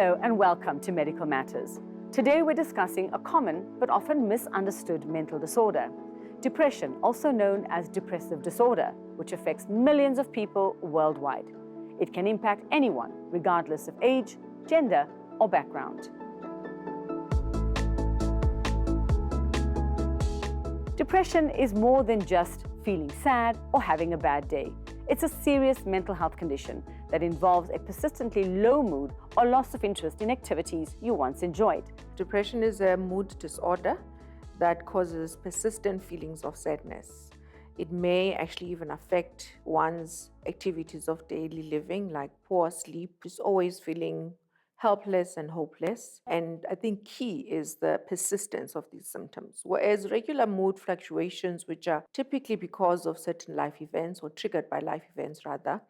Hello and welcome to Medical Matters. Today we're discussing a common but often misunderstood mental disorder, depression, also known as depressive disorder, which affects millions of people worldwide. It can impact anyone, regardless of age, gender, or background. Depression is more than just feeling sad or having a bad day. It's a serious mental health condition that involves a persistently low mood or loss of interest in activities you once enjoyed. Depression is a mood disorder that causes persistent feelings of sadness. It may actually even affect one's activities of daily living, like poor sleep, just always feeling helpless and hopeless. And I think key is the persistence of these symptoms. Whereas regular mood fluctuations, which are typically because of certain life events or triggered by life events rather,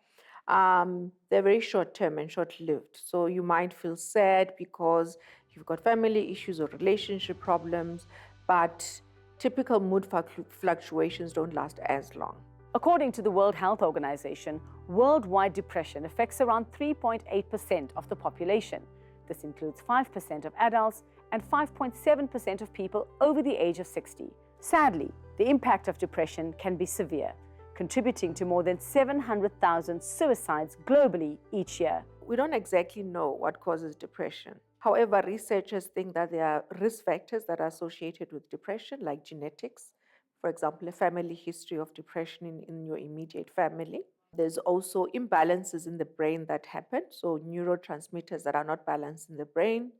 they're very short-term and short-lived. So you might feel sad because you've got family issues or relationship problems, but typical mood fluctuations don't last as long. According to the World Health Organization, worldwide depression affects around 3.8% of the population. This includes 5% of adults and 5.7% of people over the age of 60. Sadly, the impact of depression can be severe, contributing to more than 700,000 suicides globally each year. We don't exactly know what causes depression. However, researchers think that there are risk factors that are associated with depression, like genetics. For example, a family history of depression in your immediate family. There's also imbalances in the brain that happen, so neurotransmitters that are not balanced in the brain.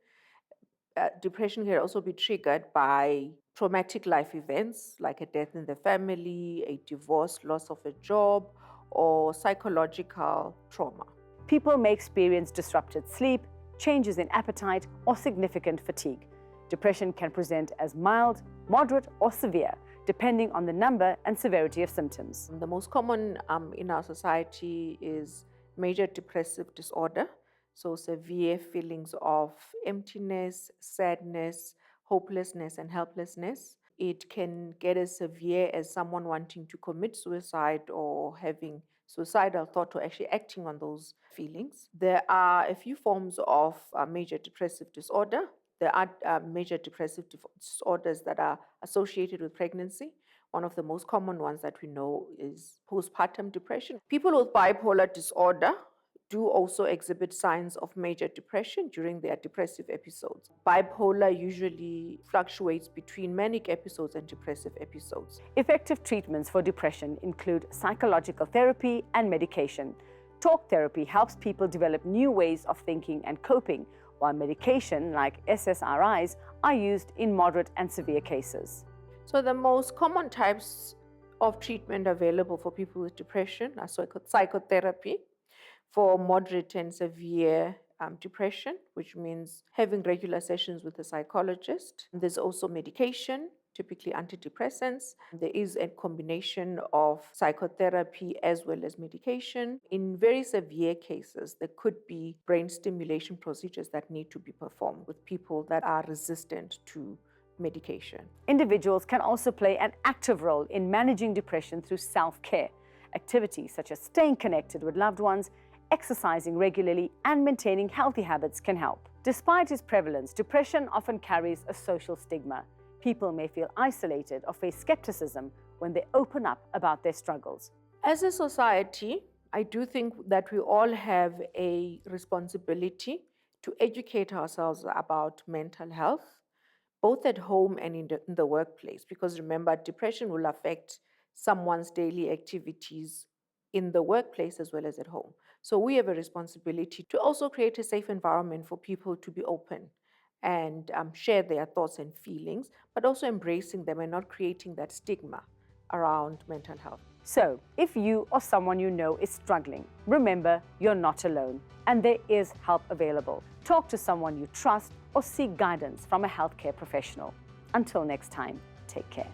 Depression can also be triggered by traumatic life events like a death in the family, a divorce, loss of a job, or psychological trauma. People may experience disrupted sleep, changes in appetite, or significant fatigue. Depression can present as mild, moderate, or severe, depending on the number and severity of symptoms. The most common in our society is major depressive disorder. So severe feelings of emptiness, sadness, hopelessness, and helplessness. It can get as severe as someone wanting to commit suicide or having suicidal thought or actually acting on those feelings. There are a few forms of major depressive disorder. There are major depressive disorders that are associated with pregnancy. One of the most common ones that we know is postpartum depression. People with bipolar disorder do also exhibit signs of major depression during their depressive episodes. Bipolar usually fluctuates between manic episodes and depressive episodes. Effective treatments for depression include psychological therapy and medication. Talk therapy helps people develop new ways of thinking and coping, while medication like SSRIs are used in moderate and severe cases. So the most common types of treatment available for people with depression are psychotherapy for moderate and severe depression, which means having regular sessions with a psychologist. There's also medication, typically antidepressants. There is a combination of psychotherapy as well as medication. In very severe cases, there could be brain stimulation procedures that need to be performed with people that are resistant to medication. Individuals can also play an active role in managing depression through self-care. Activities such as staying connected with loved ones, exercising regularly, and maintaining healthy habits can help. Despite its prevalence, depression often carries a social stigma. People may feel isolated or face skepticism when they open up about their struggles. As a society, I do think that we all have a responsibility to educate ourselves about mental health, both at home and in the workplace. Because remember, depression will affect someone's daily activities in the workplace as well as at home. So we have a responsibility to also create a safe environment for people to be open and share their thoughts and feelings, but also embracing them and not creating that stigma around mental health. So, if you or someone you know is struggling, remember you're not alone and there is help available. Talk to someone you trust or seek guidance from a healthcare professional. Until next time, take care.